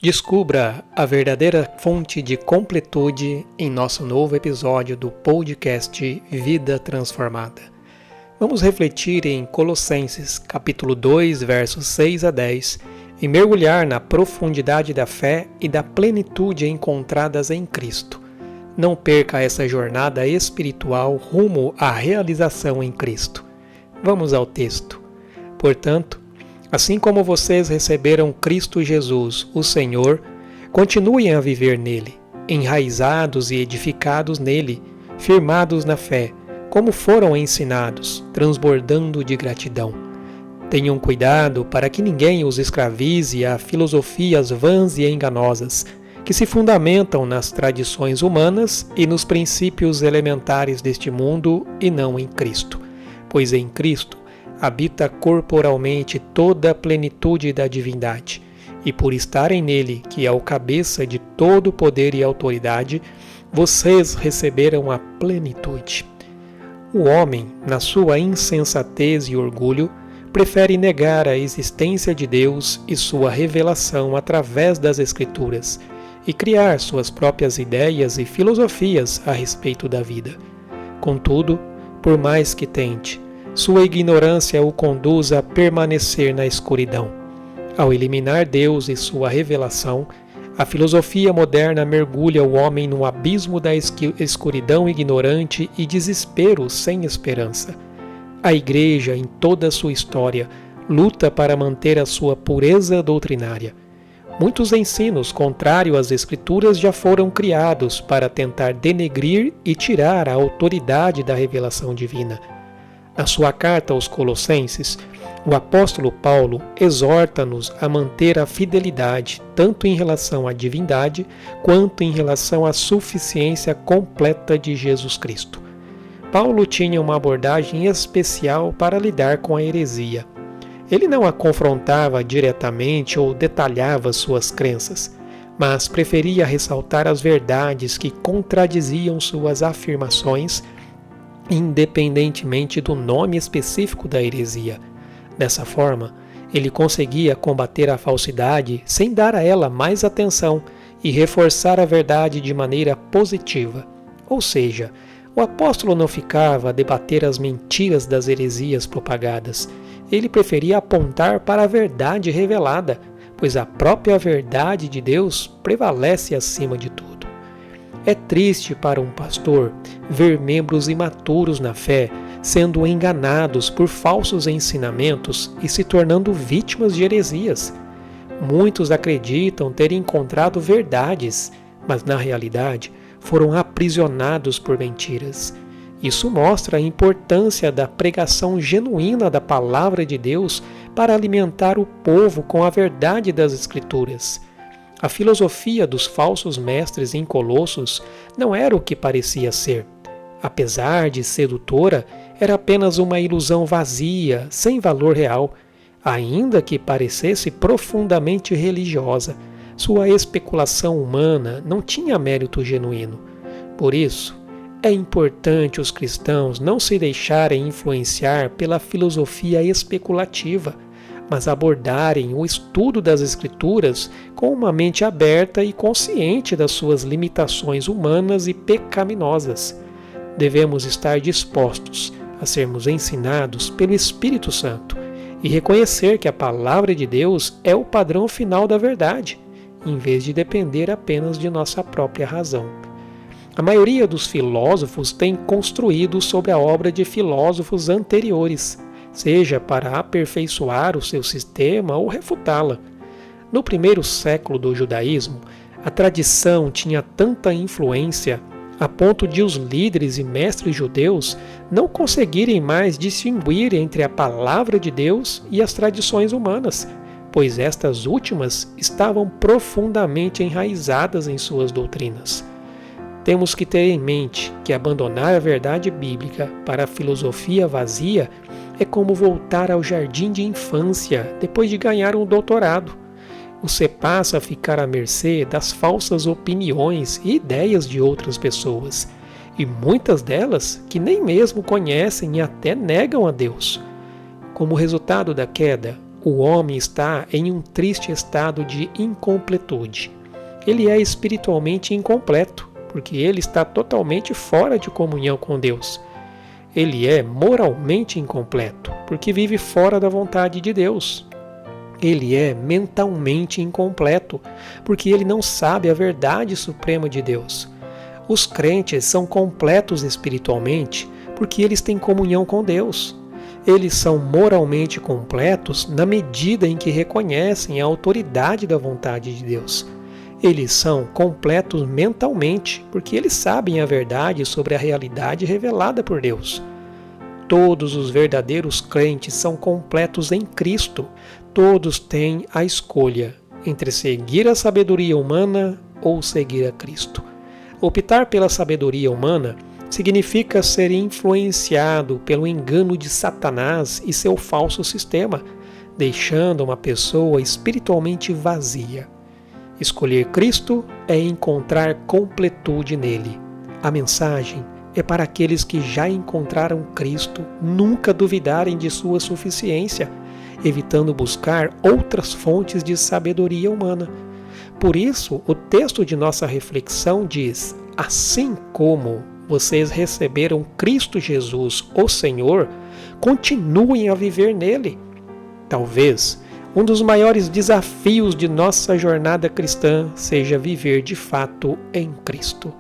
Descubra a verdadeira fonte de completude em nosso novo episódio do podcast Vida Transformada. Vamos refletir em Colossenses, capítulo 2, versos 6 a 10, e mergulhar na profundidade da fé e da plenitude encontradas em Cristo. Não perca essa jornada espiritual rumo à realização em Cristo. Vamos ao texto. Portanto, assim como vocês receberam Cristo Jesus, o Senhor, continuem a viver nele, enraizados e edificados nele, firmados na fé, como foram ensinados, transbordando de gratidão. Tenham cuidado para que ninguém os escravize a filosofias vãs e enganosas, que se fundamentam nas tradições humanas e nos princípios elementares deste mundo e não em Cristo, pois em Cristo habita corporalmente toda a plenitude da divindade, e por estarem nele, que é o cabeça de todo poder e autoridade, vocês receberam a plenitude. O homem, na sua insensatez e orgulho, prefere negar a existência de Deus e sua revelação através das Escrituras, e criar suas próprias ideias e filosofias a respeito da vida. Contudo, por mais que tente, sua ignorância o conduz a permanecer na escuridão. Ao eliminar Deus e sua revelação, a filosofia moderna mergulha o homem no abismo da escuridão ignorante e desespero sem esperança. A Igreja, em toda a sua história, luta para manter a sua pureza doutrinária. Muitos ensinos contrários às Escrituras já foram criados para tentar denegrir e tirar a autoridade da revelação divina. Na sua carta aos Colossenses, o apóstolo Paulo exorta-nos a manter a fidelidade tanto em relação à divindade quanto em relação à suficiência completa de Jesus Cristo. Paulo tinha uma abordagem especial para lidar com a heresia. Ele não a confrontava diretamente ou detalhava suas crenças, mas preferia ressaltar as verdades que contradiziam suas afirmações, independentemente do nome específico da heresia. Dessa forma, ele conseguia combater a falsidade sem dar a ela mais atenção e reforçar a verdade de maneira positiva. Ou seja, o apóstolo não ficava a debater as mentiras das heresias propagadas. Ele preferia apontar para a verdade revelada, pois a própria verdade de Deus prevalece acima de tudo. É triste para um pastor ver membros imaturos na fé sendo enganados por falsos ensinamentos e se tornando vítimas de heresias. Muitos acreditam ter encontrado verdades, mas na realidade foram aprisionados por mentiras. Isso mostra a importância da pregação genuína da palavra de Deus para alimentar o povo com a verdade das Escrituras. A filosofia dos falsos mestres em Colossos não era o que parecia ser. Apesar de sedutora, era apenas uma ilusão vazia, sem valor real. Ainda que parecesse profundamente religiosa, sua especulação humana não tinha mérito genuíno. Por isso, é importante os cristãos não se deixarem influenciar pela filosofia especulativa, mas abordarem o estudo das Escrituras com uma mente aberta e consciente das suas limitações humanas e pecaminosas. Devemos estar dispostos a sermos ensinados pelo Espírito Santo e reconhecer que a palavra de Deus é o padrão final da verdade, em vez de depender apenas de nossa própria razão. A maioria dos filósofos tem construído sobre a obra de filósofos anteriores, seja para aperfeiçoar o seu sistema ou refutá-la. No primeiro século do judaísmo, a tradição tinha tanta influência a ponto de os líderes e mestres judeus não conseguirem mais distinguir entre a palavra de Deus e as tradições humanas, pois estas últimas estavam profundamente enraizadas em suas doutrinas. Temos que ter em mente que abandonar a verdade bíblica para a filosofia vazia é como voltar ao jardim de infância depois de ganhar um doutorado. Você passa a ficar à mercê das falsas opiniões e ideias de outras pessoas, e muitas delas que nem mesmo conhecem e até negam a Deus. Como resultado da queda, o homem está em um triste estado de incompletude. Ele é espiritualmente incompleto, porque ele está totalmente fora de comunhão com Deus. Ele é moralmente incompleto, porque vive fora da vontade de Deus. Ele é mentalmente incompleto, porque ele não sabe a verdade suprema de Deus. Os crentes são completos espiritualmente, porque eles têm comunhão com Deus. Eles são moralmente completos na medida em que reconhecem a autoridade da vontade de Deus. Eles são completos mentalmente, porque eles sabem a verdade sobre a realidade revelada por Deus. Todos os verdadeiros crentes são completos em Cristo. Todos têm a escolha entre seguir a sabedoria humana ou seguir a Cristo. Optar pela sabedoria humana significa ser influenciado pelo engano de Satanás e seu falso sistema, deixando uma pessoa espiritualmente vazia. Escolher Cristo é encontrar completude nele. A mensagem é para aqueles que já encontraram Cristo nunca duvidarem de sua suficiência, evitando buscar outras fontes de sabedoria humana. Por isso, o texto de nossa reflexão diz: assim como vocês receberam Cristo Jesus, o Senhor, continuem a viver nele. Talvez um dos maiores desafios de nossa jornada cristã seja viver de fato em Cristo.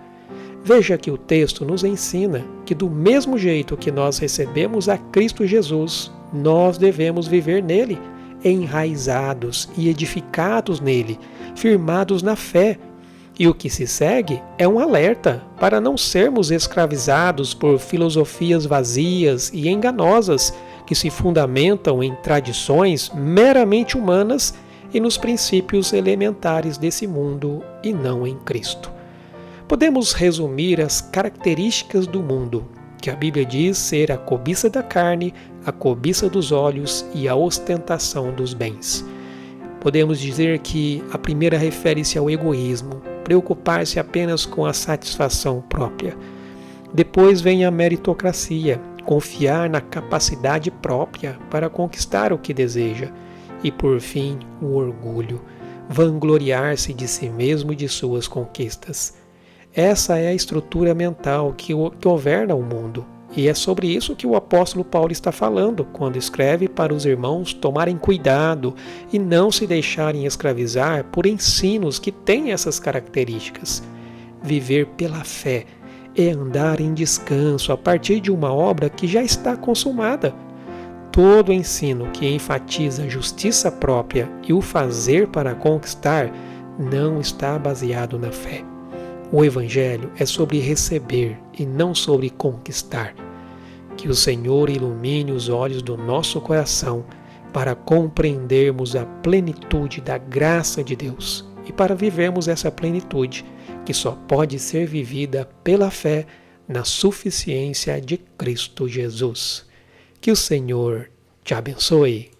Veja que o texto nos ensina que do mesmo jeito que nós recebemos a Cristo Jesus, nós devemos viver nele, enraizados e edificados nele, firmados na fé. E o que se segue é um alerta para não sermos escravizados por filosofias vazias e enganosas que se fundamentam em tradições meramente humanas e nos princípios elementares desse mundo e não em Cristo. Podemos resumir as características do mundo, que a Bíblia diz ser a cobiça da carne, a cobiça dos olhos e a ostentação dos bens. Podemos dizer que a primeira refere-se ao egoísmo, preocupar-se apenas com a satisfação própria. Depois vem a meritocracia, confiar na capacidade própria para conquistar o que deseja. E por fim, o orgulho, vangloriar-se de si mesmo e de suas conquistas. Essa é a estrutura mental que governa o mundo. E é sobre isso que o apóstolo Paulo está falando quando escreve para os irmãos tomarem cuidado e não se deixarem escravizar por ensinos que têm essas características. Viver pela fé é andar em descanso a partir de uma obra que já está consumada. Todo ensino que enfatiza a justiça própria e o fazer para conquistar não está baseado na fé. O Evangelho é sobre receber e não sobre conquistar. Que o Senhor ilumine os olhos do nosso coração para compreendermos a plenitude da graça de Deus e para vivermos essa plenitude que só pode ser vivida pela fé na suficiência de Cristo Jesus. Que o Senhor te abençoe.